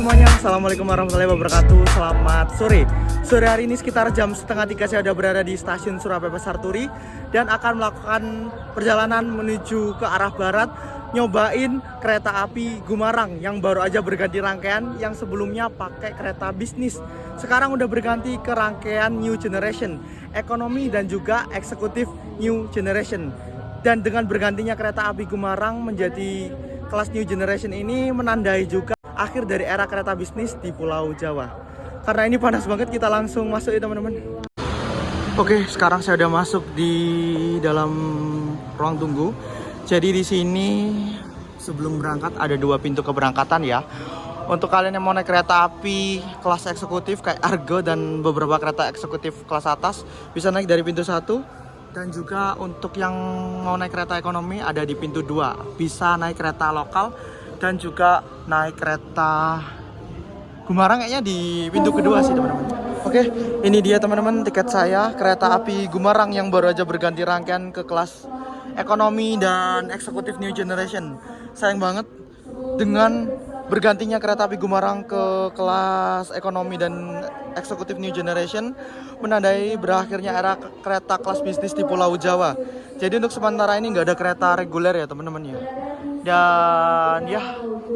semuanya, Assalamualaikum warahmatullahi wabarakatuh. Selamat sore. Sore hari ini sekitar jam setengah 3 saya sudah berada di stasiun Surabaya Pasar Turi dan akan melakukan perjalanan menuju ke arah barat, nyobain kereta api Gumarang yang baru aja berganti rangkaian, yang sebelumnya pakai kereta bisnis. Sekarang udah berganti ke rangkaian New Generation, ekonomi dan juga eksekutif New Generation. Dan dengan bergantinya kereta api Gumarang menjadi kelas New Generation ini menandai juga akhir dari era kereta bisnis di Pulau Jawa. Karena ini panas banget, kita langsung masuk ya teman-teman. Oke, sekarang saya udah masuk di dalam ruang tunggu. Jadi di sini sebelum berangkat ada 2 pintu keberangkatan ya. Untuk kalian yang mau naik kereta api kelas eksekutif kayak Argo dan beberapa kereta eksekutif kelas atas bisa naik dari pintu 1. Dan juga untuk yang mau naik kereta ekonomi ada di pintu 2. Bisa naik kereta lokal dan juga naik kereta Gumarang kayaknya di pintu kedua sih teman-teman. Oke, ini dia teman-teman tiket saya kereta api Gumarang yang baru aja berganti rangkaian ke kelas ekonomi dan eksekutif New Generation. Sayang banget dengan bergantinya kereta api Gumarang ke kelas ekonomi dan eksekutif New Generation menandai berakhirnya era kereta kelas bisnis di Pulau Jawa. Jadi untuk sementara ini nggak ada kereta reguler ya teman-teman ya. Dan ya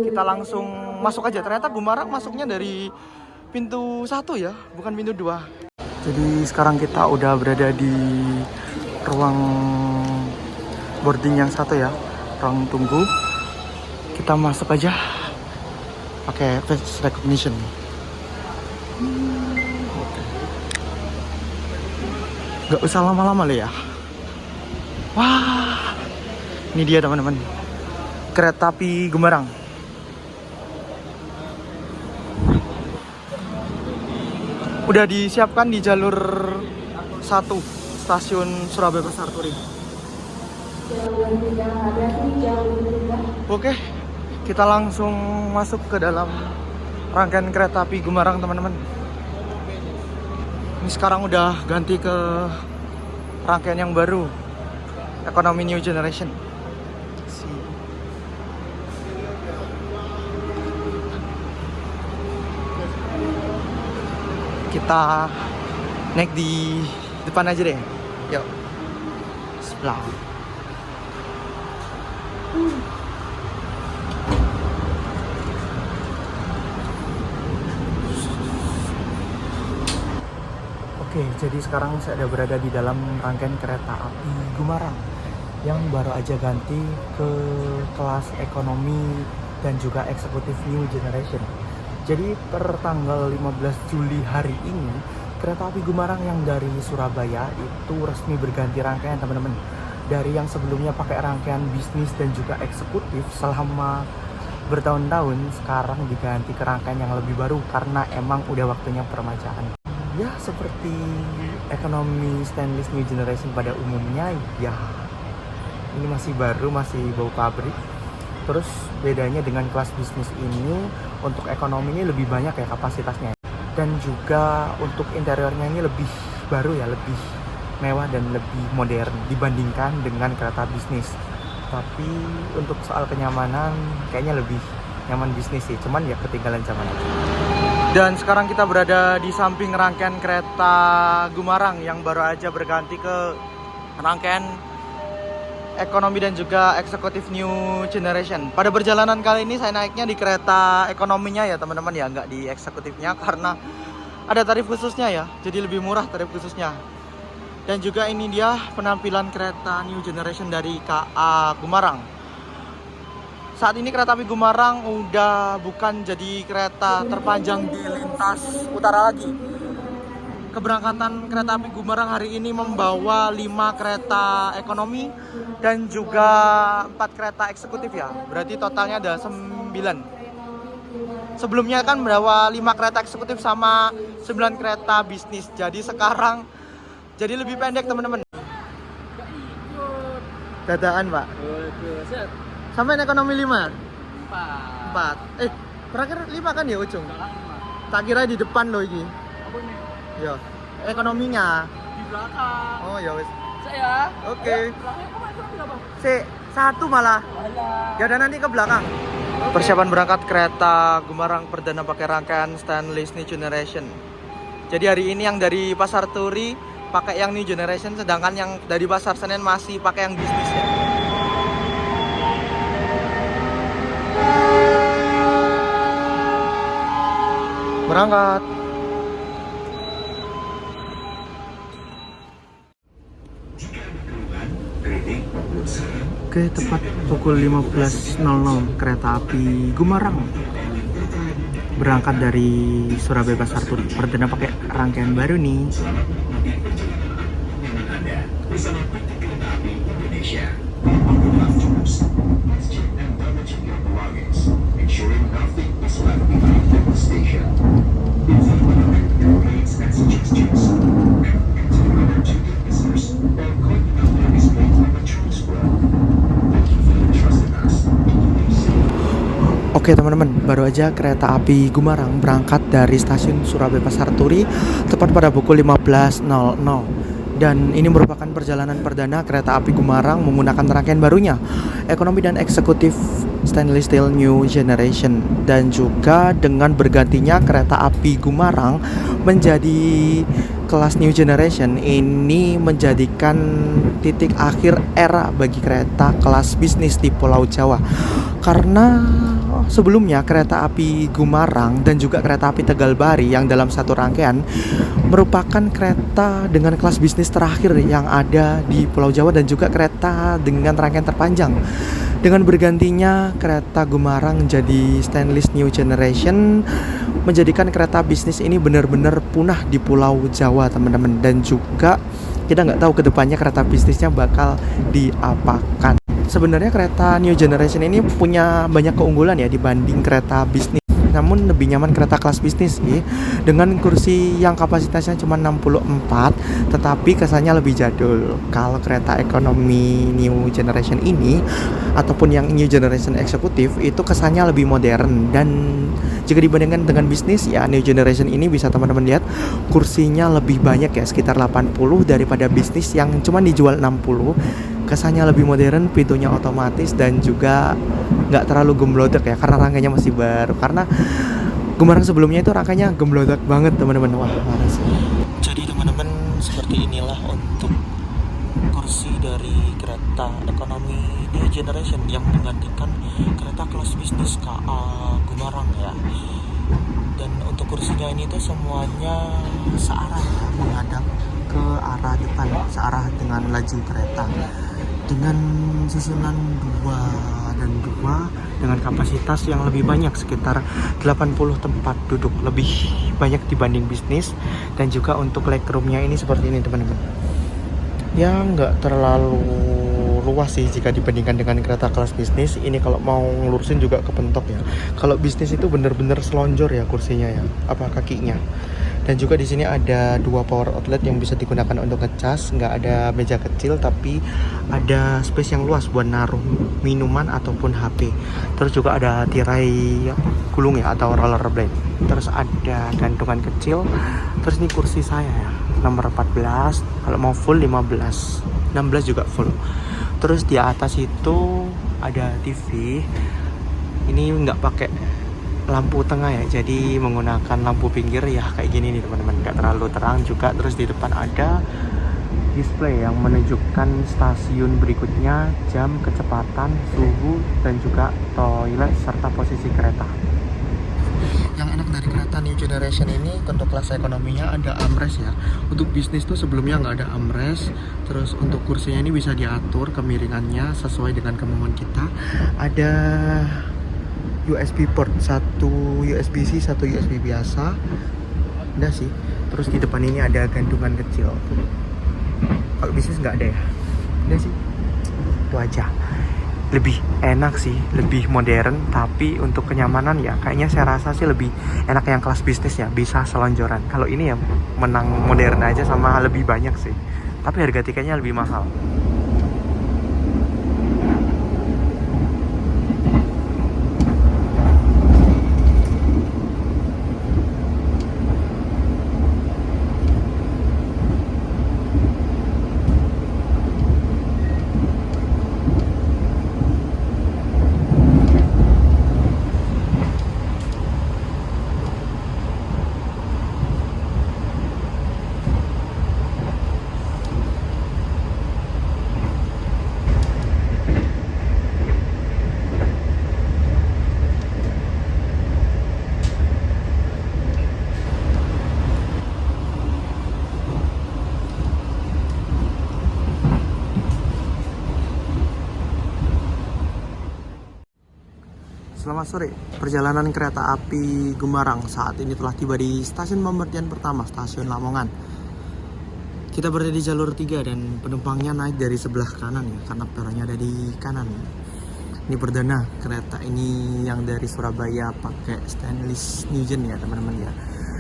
kita langsung masuk aja. Ternyata Gumarang masuknya dari pintu 1 ya, bukan pintu 2. Jadi sekarang kita udah berada di ruang boarding yang 1 ya, ruang tunggu. Kita masuk aja pakai face recognition. Gak usah lama-lama ya. Wah, ini dia teman-teman, kereta api Gumarang. Udah disiapkan di jalur 1 stasiun Surabaya Pasar Turi. Oke, kita langsung masuk ke dalam rangkaian kereta api Gumarang teman-teman. Ini sekarang udah ganti ke rangkaian yang baru, ekonomi New Generation. Kita naik di depan aja deh. Yuk. Sebelah. Oke, jadi sekarang saya ada berada di dalam rangkaian kereta api Gumarang yang baru aja ganti ke kelas ekonomi dan juga eksekutif New Generation. Jadi per tanggal 15 Juli hari ini kereta api Gumarang yang dari Surabaya itu resmi berganti rangkaian teman-teman. Dari yang sebelumnya pakai rangkaian bisnis dan juga eksekutif selama bertahun-tahun, sekarang diganti ke rangkaian yang lebih baru karena emang udah waktunya permajaan. Ya seperti ekonomi stainless New Generation pada umumnya ya, ini masih baru, masih bau pabrik. Terus bedanya dengan kelas bisnis ini, untuk ekonomi ini lebih banyak ya kapasitasnya. Dan juga untuk interiornya ini lebih baru ya, lebih mewah dan lebih modern dibandingkan dengan kereta bisnis. Tapi untuk soal kenyamanan kayaknya lebih nyaman bisnis sih, cuman ya ketinggalan zaman aja. Dan sekarang kita berada di samping rangkaian kereta Gumarang yang baru aja berganti ke rangkaian ekonomi dan juga eksekutif New Generation. Pada perjalanan kali ini saya naiknya di kereta ekonominya ya teman-teman ya, nggak di eksekutifnya karena ada tarif khususnya ya, jadi lebih murah tarif khususnya. Dan juga ini dia penampilan kereta New Generation dari KA Gumarang. Saat ini kereta api Gumarang udah bukan jadi kereta terpanjang di lintas utara lagi. Keberangkatan kereta api Gumarang hari ini membawa 5 kereta ekonomi dan juga 4 kereta eksekutif ya. Berarti totalnya ada 9. Sebelumnya kan membawa 5 kereta eksekutif sama 9 kereta bisnis. Jadi sekarang jadi lebih pendek teman-teman. Dadaan pak. Sampai ekonomi 5? 4. Terakhir 5 kan ya ujung? Tak kira di depan loh ini. Ya, ekonominya di belakang. Oh ya wes. Saya. Oke. Belakangnya kok berapa? Si 1 malah. Alah. Ya udah nanti ke belakang. Persiapan berangkat kereta Gumarang perdana pakai rangkaian stainless New Generation. Jadi hari ini yang dari Pasar Turi pakai yang New Generation, sedangkan yang dari Pasar Senen masih pakai yang bisnis ya. Berangkat. Oke, tepat pukul 15.00 kereta api Gumarang berangkat dari Surabaya Pasar Turi. Perdana pakai rangkaian baru nih. Oke teman-teman, baru aja kereta api Gumarang berangkat dari stasiun Surabaya Pasar Turi tepat pada pukul 15.00. Dan ini merupakan perjalanan perdana kereta api Gumarang menggunakan rangkaian barunya, ekonomi dan eksekutif stainless steel New Generation. Dan juga dengan bergantinya kereta api Gumarang menjadi kelas New Generation, ini menjadikan titik akhir era bagi kereta kelas bisnis di Pulau Jawa. Karena sebelumnya kereta api Gumarang dan juga kereta api Tegalbari yang dalam satu rangkaian merupakan kereta dengan kelas bisnis terakhir yang ada di Pulau Jawa dan juga kereta dengan rangkaian terpanjang. Dengan bergantinya kereta Gumarang jadi stainless New Generation, menjadikan kereta bisnis ini benar-benar punah di Pulau Jawa teman-teman. Dan juga kita nggak tahu kedepannya kereta bisnisnya bakal diapakan. Sebenarnya kereta New Generation ini punya banyak keunggulan ya dibanding kereta bisnis. Namun lebih nyaman kereta kelas bisnis sih, dengan kursi yang kapasitasnya cuma 64 tetapi kesannya lebih jadul. Kalau kereta ekonomi New Generation ini ataupun yang New Generation eksekutif itu kesannya lebih modern. Dan jika dibandingkan dengan bisnis ya, New Generation ini bisa teman-teman lihat kursinya lebih banyak ya, sekitar 80 daripada bisnis yang cuma dijual 60. Kesannya lebih modern, pintunya otomatis dan juga nggak terlalu gemblodak ya, karena rangkaiannya masih baru. Karena Gumarang sebelumnya itu rangkaiannya gemblodak banget teman-teman. Wah, parah sih. Jadi teman-teman, seperti inilah untuk kursi dari kereta ekonomi New Generation yang menggantikan kereta kelas bisnis KA Gumarang ya. Dan untuk kursinya ini tuh semuanya searah ya, menghadap ke arah depan, searah dengan laju kereta, dengan susunan 2 dan 2 dengan kapasitas yang lebih banyak, sekitar 80 tempat duduk, lebih banyak dibanding bisnis. Dan juga untuk legroomnya ini seperti ini teman-teman, ya nggak terlalu luas sih jika dibandingkan dengan kereta kelas bisnis. Ini kalau mau ngelurusin juga kepentok ya. Kalau bisnis itu bener-bener selonjor ya kursinya ya, apa kakinya. Dan juga di sini ada 2 power outlet yang bisa digunakan untuk ngecas. Nggak ada meja kecil, tapi ada space yang luas buat naruh minuman ataupun HP. Terus juga ada tirai gulung ya atau rollerblade. Terus ada gantungan kecil. Terus ini kursi saya ya, nomor 14. Kalau mau full 15, 16 juga full. Terus di atas itu ada TV. Ini nggak pakai lampu tengah ya, jadi menggunakan lampu pinggir ya, kayak gini nih teman-teman, nggak terlalu terang juga. Terus di depan ada display yang menunjukkan stasiun berikutnya, jam, kecepatan, suhu, dan juga toilet serta posisi kereta. Yang enak dari kereta New Generation ini, untuk kelas ekonominya ada armrest ya. Untuk bisnis tuh sebelumnya nggak ada armrest. Terus untuk kursinya ini bisa diatur kemiringannya sesuai dengan kemauan kita. Ada USB port, satu USB-C, satu USB biasa. Udah sih. Terus di depan ini ada gantungan kecil. Kalau bisnis nggak ada ya. Udah sih. Itu aja. Lebih enak sih, lebih modern, tapi untuk kenyamanan ya kayaknya saya rasa sih lebih enak yang kelas bisnis ya, bisa selonjoran. Kalau ini ya menang modern aja sama lebih banyak sih. Tapi harga tiketnya lebih mahal. Selamat sore. Perjalanan kereta api Gumarang saat ini telah tiba di stasiun pemberhentian pertama, stasiun Lamongan. Kita berada di jalur 3 dan penumpangnya naik dari sebelah kanan ya, karena peronnya ada di kanan. Ini perdana kereta ini yang dari Surabaya pakai stainless new gen ya teman-teman ya.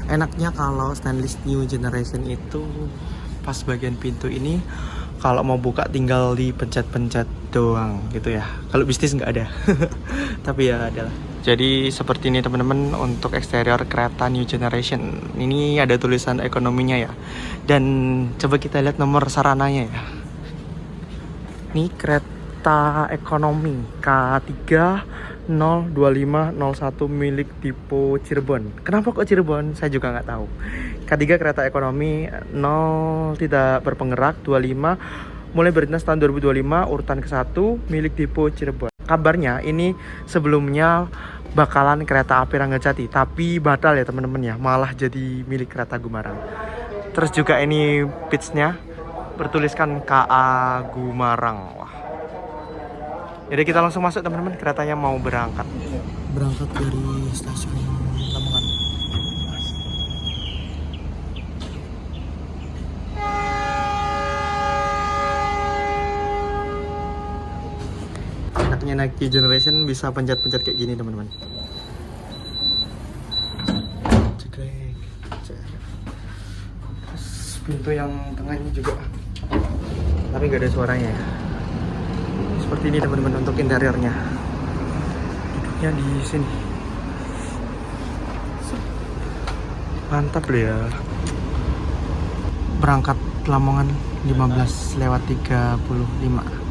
Enaknya kalau stainless new generation itu pas bagian pintu ini kalau mau buka tinggal dipencet-pencet doang gitu ya. Kalau bisnis nggak ada. Tapi ya adalah. Jadi seperti ini teman-teman untuk eksterior kereta new generation. Ini ada tulisan ekonominya ya. Dan coba kita lihat nomor sarananya ya. Ini kereta ekonomi K3 02501 milik Dipo Cirebon. Kenapa kok Cirebon? Saya juga nggak tahu. K3 kereta ekonomi 0 tidak berpenggerak 25 mulai berdinas tahun 2025 urutan ke-1 milik Dipo Cirebon. Kabarnya ini sebelumnya bakalan kereta api Ranggajati tapi batal ya teman-teman ya, malah jadi milik kereta Gumarang. Terus juga ini pitch-nya bertuliskan KA Gumarang. Wah. Jadi kita langsung masuk teman-teman, keretanya mau berangkat. Berangkat dari stasiun Lamongan. Enaknya naik New Generation bisa pencet-pencet kayak gini teman-teman. Cekrek. Terus pintu yang tengah ini juga, tapi nggak ada suaranya ya. Seperti ini teman-teman untuk interiornya. Duduknya di sini. Mantap loh ya. Berangkat Lamongan 15:35.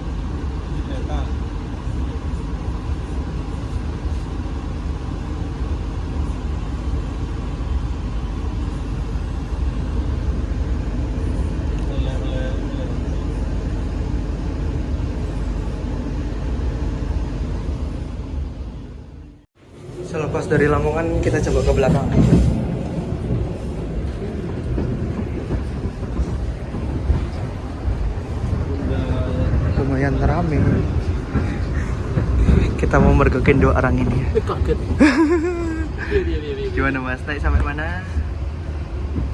Selepas dari Lamongan kita coba ke belakang. Lumayan rame. Kita mau mergokin 2 orang ini. Kaget. Gimana Mas? Naik sampai mana?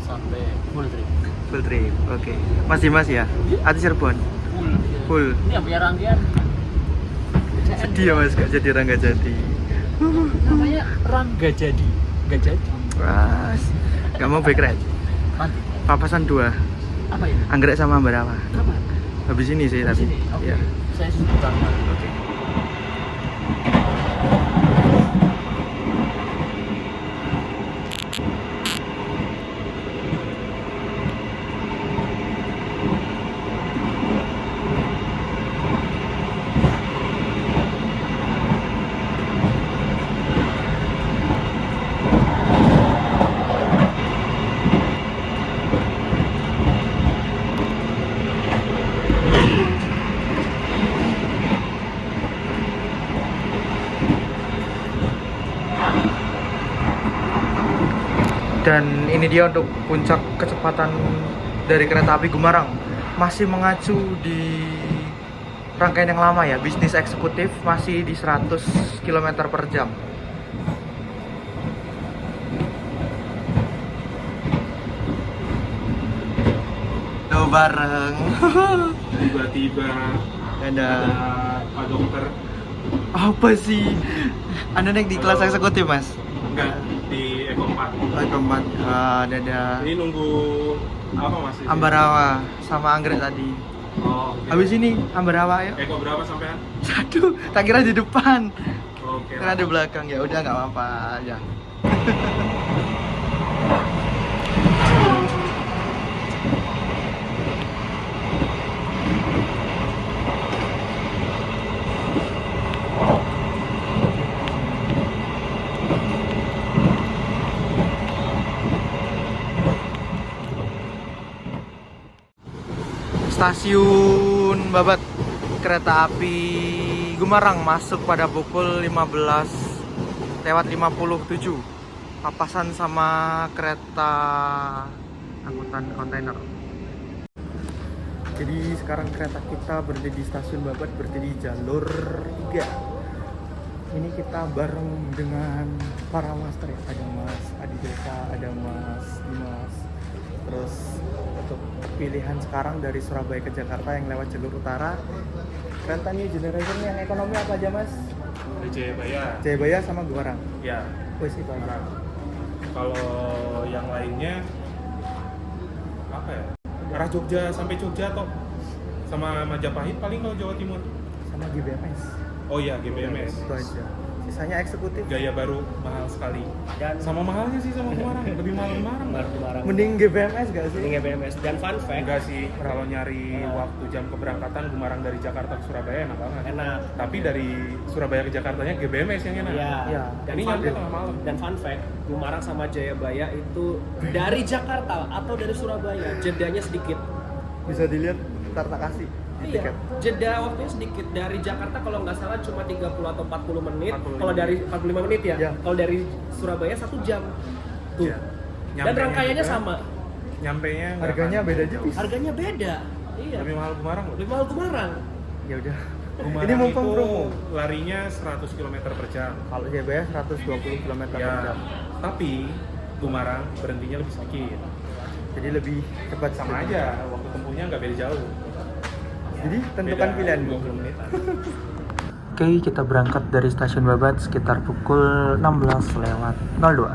Sampai full trip. Full trip. Oke. Mas Dimas ya? Ati Cirebon. Full. Ini yang punya rangkaian. Sedih ya Mas gak jadi Ranggajati. Namanya Ranggajati. Gak jadi. Mas, gak mau bike ride? Nanti. Papasan 2. Apa ya? Anggrek sama Ambarawa. Kapan? Habis ini sih tadi. Sini. Oke. Ya. Saya sudah berangkat. Oke. Dan ini dia untuk puncak kecepatan dari kereta api Gumarang. Masih mengacu di rangkaian yang lama ya, bisnis eksekutif masih di 100 km per jam. Tuh bareng. Tiba-tiba Ada Pak Dokter. apa sih? Anda naik di kelas eksekutif Mas? Enggak, di Eko 4. Keempat, ada Ini nunggu apa Mas? Ambarawa sama Anggrek tadi. Oh, oke. Habis ini Ambarawa ya. Eko berapa sampean? Aduh, tak kira di depan. Oke. Kira di belakang. Ya udah nggak apa-apa aja. Stasiun Babat kereta api Gumarang masuk pada pukul 15:57. Papasan sama kereta angkutan kontainer. Jadi sekarang kereta kita berada di stasiun Babat, berada di jalur 3. Ini kita bareng dengan para master ya. Ada Mas Adi Desa, ada Mas Dimas. Terus untuk pilihan sekarang dari Surabaya ke Jakarta yang lewat jalur utara. Kereta New Generation yang ekonomi apa aja Mas? Jayabaya. Jayabaya sama Gumarang. Ya. Wes itu aja. Kalau yang lainnya apa ya? Arah Jogja sampai Jogja atau sama Majapahit paling kalau Jawa Timur. Sama GBMS. Oh iya, GBMS. Itu aja. Sisanya eksekutif. Gaya baru mahal sekali. Dan Sama mahalnya sih sama Semarang, lebih mahal Semarang. Semarang. Mending GBMS gak sih? Ini BMS. Dan fun fact, Enggak sih, kalau nyari waktu jam keberangkatan Semarang dari Jakarta ke Surabaya enak banget. enak. Tapi dari Surabaya ke Jakartanya GBMS yang enak. Iya. Iya. Dan Ini fun, nyampe tengah malam. dan fun fact, Gumarang sama Jayabaya itu dari Jakarta atau dari Surabaya jedanya sedikit. Bisa dilihat ntar tak kasih di Iya, tiket. jeda waktunya sedikit. Dari Jakarta kalau nggak salah cuma 30 atau 40 menit. 45 Kalau dari 45 menit ya. Iya. Kalau dari Surabaya 1 jam. Tuh. Iya. Dan Nyampenya rangkaiannya juga, sama. Nyampenya nggak Harganya akan beda jauh. tipis. Harganya beda. Iya. Lebih mahal Semarang loh. Lebih mahal Gumarang. Ya udah. Semarang Ini mumpung itu promo. larinya 100 km per jam. Kalau Jayabaya 120 km per Ya, jam. tapi Semarang berhentinya lebih sedikit. Jadi lebih cepat Sama aja, waktu tempuhnya nggak beda jauh. Jadi tentukan Beda pilihan. 20 menitan. Oke, kita berangkat dari stasiun Babat sekitar pukul 16:02.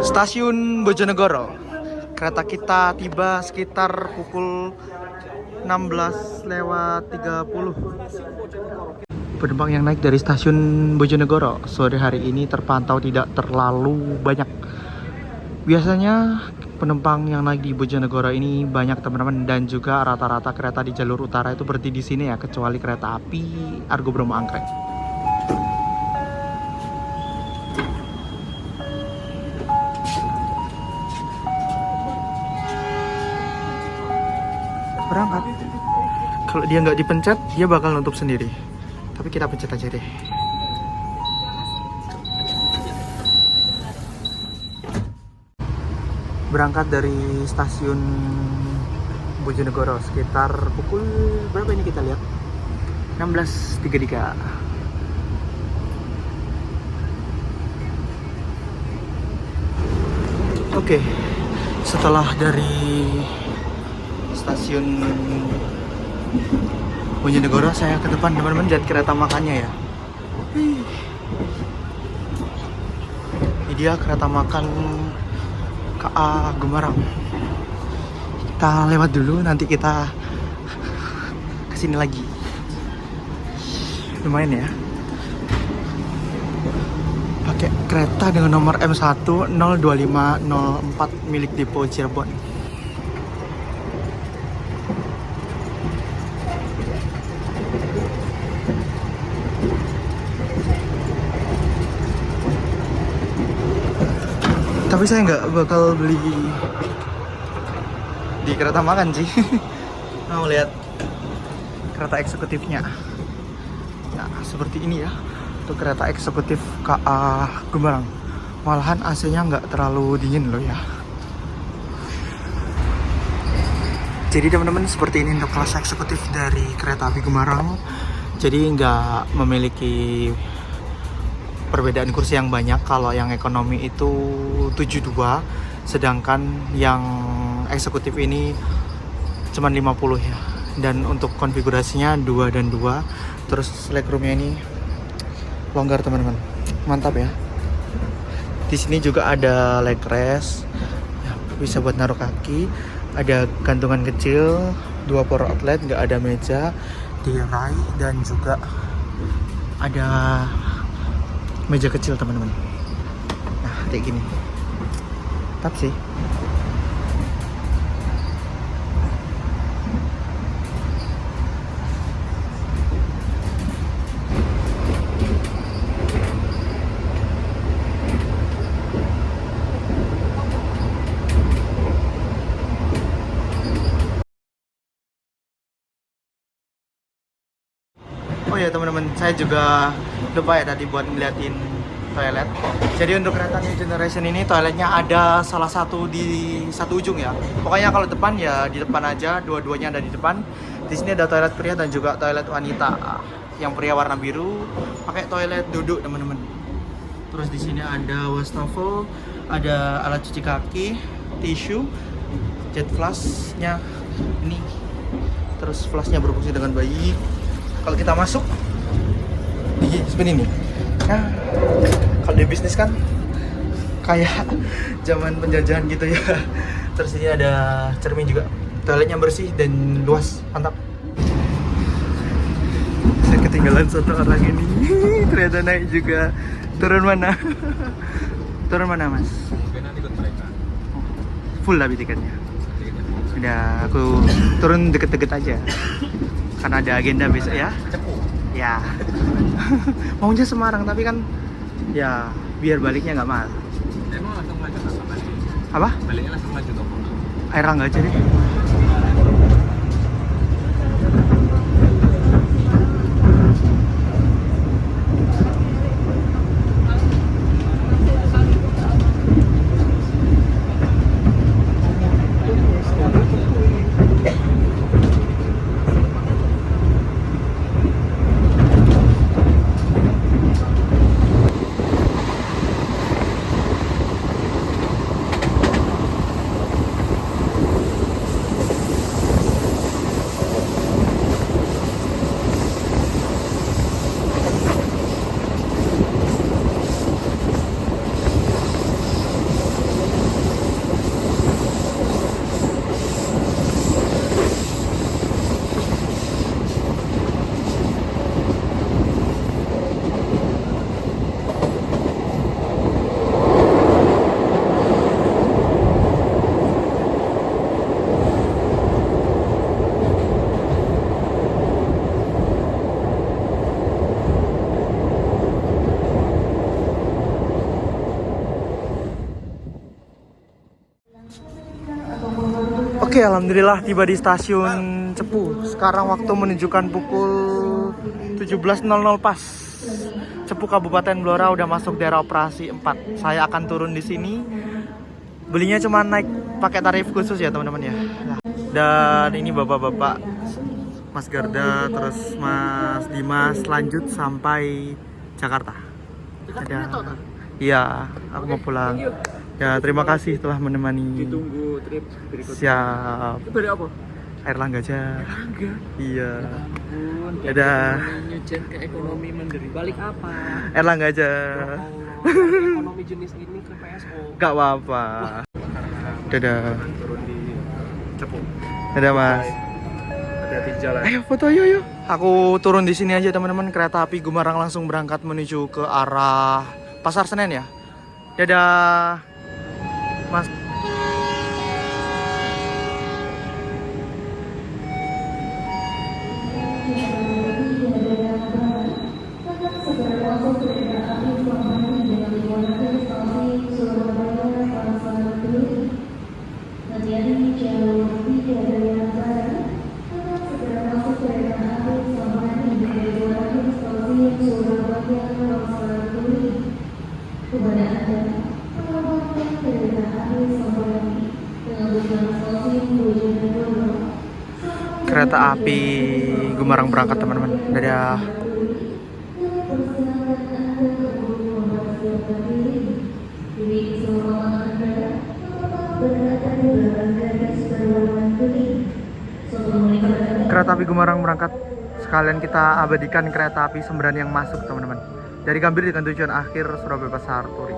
Stasiun Bojonegoro. Kereta kita tiba sekitar pukul 16:30. Penumpang yang naik dari stasiun Bojonegoro sore hari ini terpantau tidak terlalu banyak. Biasanya penumpang yang naik di Bojonegoro ini banyak teman-teman, dan juga rata-rata kereta di jalur utara itu berhenti di sini ya, kecuali kereta api Argo Bromo Anggrek. Berangkat. Kalau dia nggak dipencet, dia bakal nutup sendiri. Tapi kita pencet aja deh. Berangkat dari stasiun Bojonegoro sekitar pukul berapa ini kita lihat? 16:33. Oke, setelah dari stasiun Bojonegoro. Saya ke depan teman-teman, lihat kereta makannya ya. Ini dia kereta makan KA Gemarang. Kita lewat dulu, nanti kita kesini lagi. Lumayan ya. Pakai kereta dengan nomor M1 02504 milik Depo Cirebon. Tapi saya nggak bakal beli di kereta makan sih. Mau lihat kereta eksekutifnya. Nah, seperti ini ya. Itu kereta eksekutif KA Gemarang. Malahan AC-nya nggak terlalu dingin loh ya. Jadi teman-teman, seperti ini untuk kelas eksekutif dari kereta api Gemarang. Jadi nggak memiliki perbedaan kursi yang banyak. Kalau yang ekonomi itu 72, sedangkan yang eksekutif ini cuma 50 ya. Dan untuk konfigurasinya 2 dan 2. Terus legroomnya ini longgar teman-teman, mantap ya. Di sini juga ada leg rest, ya, bisa buat naruh kaki. Ada gantungan kecil, 2 power outlet, nggak ada meja, tirai, dan juga ada meja kecil teman-teman. Nah, kayak gini. Mantap sih. Oh ya teman-teman, saya juga lupa ya tadi buat ngeliatin toilet. Jadi untuk kereta New Generation ini toiletnya ada salah satu di satu ujung ya. Pokoknya kalau depan ya di depan aja, dua-duanya ada di depan. Di sini ada toilet pria dan juga toilet wanita. Yang pria warna biru, pakai toilet duduk teman-teman. Terus di sini ada wastafel, ada alat cuci kaki, tisu, jet flushnya ini. Terus flushnya berfungsi dengan baik. Kalau kita masuk di seperti ini. Nah, kalau di bisnis kan kayak zaman penjajahan gitu ya. Terus ini ada cermin juga. Toiletnya bersih dan luas, mantap. Saya ketinggalan satu orang ini. Ternyata naik juga. Turun mana? Turun mana, Mas? Ikut mereka. Full tapi tiketnya. Udah, aku turun deket-deket aja. Karena ada agenda besok ya. Cepu. Ya. Maunya Semarang tapi kan ya biar baliknya nggak mahal. Emang langsung lanjut atau balik? Apa? Baliknya langsung lanjut atau Air Langga aja deh. Oke, alhamdulillah tiba di stasiun Cepu. Sekarang waktu menunjukkan pukul 17.00 pas. Cepu Kabupaten Blora udah masuk daerah operasi 4. Saya akan turun di sini. Belinya cuma naik pakai tarif khusus ya teman-teman ya. Dan ini bapak-bapak, Mas Garda, terus Mas Dimas lanjut sampai Jakarta. Iya, aku mau pulang. Ya, terima kasih telah menemani. Ditunggu trip berikutnya. Siap. Itu dari apa? Erlangga aja. Enggak. Iya. Ampun. Dadah. Nyujen ke ekonomi mandiri. Balik apa? Erlangga aja. Ya Allah, ekonomi jenis ini ke PSO. Gak apa-apa. Dadah. Turun di Cepu. Dadah Mas. Hati-hati di jalan. Ayo foto yuk. Aku turun di sini aja teman-teman. Kereta api Gumarang langsung berangkat menuju ke arah Pasar Senen ya. Dadah. Mas. Kereta api Gumarang berangkat teman-teman. Dadah. Kereta api Gumarang berangkat. Sekalian kita abadikan kereta api Sembrani yang masuk teman-teman. Dari Gambir dengan tujuan akhir Surabaya Pasar Turi.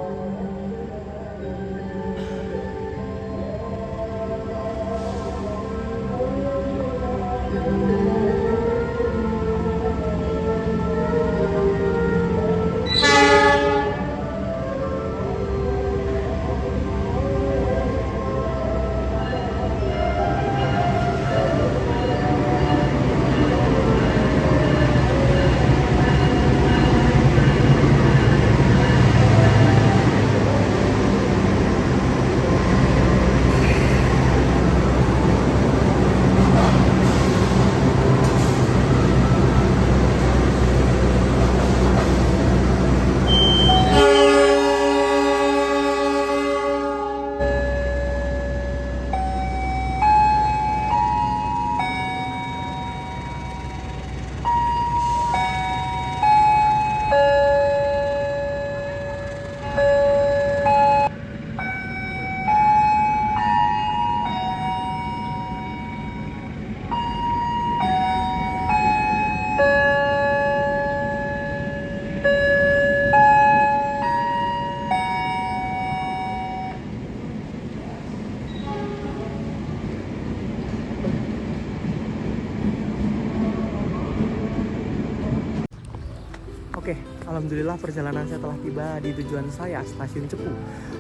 Oke, alhamdulillah perjalanan saya telah tiba di tujuan saya, Stasiun Cepu.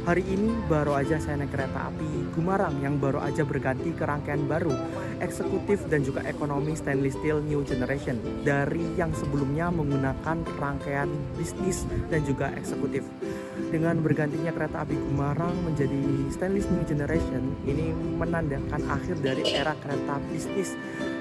Hari ini baru aja saya naik kereta api Gumarang yang baru aja berganti ke rangkaian baru, eksekutif dan juga ekonomi stainless steel new generation. Dari yang sebelumnya menggunakan rangkaian bisnis dan juga eksekutif. Dengan bergantinya kereta api Gumarang menjadi stainless new generation, ini menandakan akhir dari era kereta bisnis.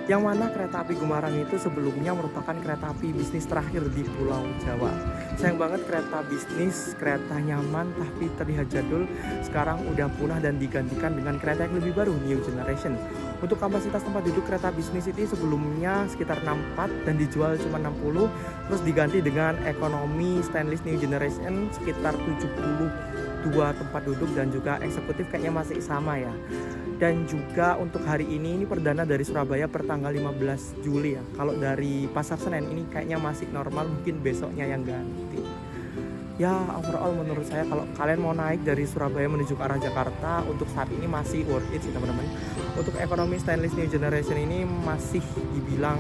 Yang mana kereta api Gumarang itu sebelumnya merupakan kereta api bisnis terakhir di Pulau Jawa. Sayang banget kereta bisnis, kereta nyaman tapi terlihat jadul, sekarang udah punah dan digantikan dengan kereta yang lebih baru, new generation. Untuk kapasitas tempat duduk kereta bisnis itu sebelumnya sekitar 64 dan dijual cuma 60, terus diganti dengan ekonomi stainless new generation sekitar 72 tempat duduk dan juga eksekutif kayaknya masih sama ya. Dan juga untuk hari ini perdana dari Surabaya per tanggal 15 Juli ya. Kalau dari Pasar Senen ini kayaknya masih normal, mungkin besoknya yang ganti. Ya overall menurut saya kalau kalian mau naik dari Surabaya menuju ke arah Jakarta untuk saat ini masih worth it sih teman-teman. Untuk ekonomi stainless new generation ini masih dibilang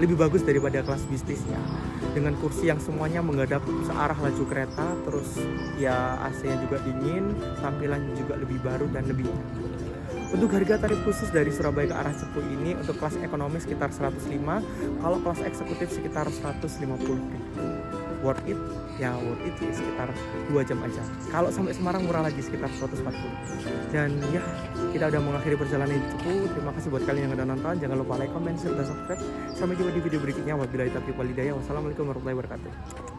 lebih bagus daripada kelas bisnisnya. Dengan kursi yang semuanya menghadap searah laju kereta, terus ya AC-nya juga dingin, tampilan juga lebih baru dan lebih nyaman. Untuk harga tarif khusus dari Surabaya ke arah Cepu ini untuk kelas ekonomi sekitar 105, kalau kelas eksekutif sekitar 150. Worth it? Ya worth it sih, sekitar 2 jam aja. Kalau sampai Semarang murah lagi sekitar 140. Dan ya kita udah mengakhiri perjalanan di Cepu. Terima kasih buat kalian yang udah nonton. Jangan lupa like, comment, share, dan subscribe. Sampai jumpa di video berikutnya. Wabillahi taufiq wal hidayah. Wassalamualaikum warahmatullahi wabarakatuh.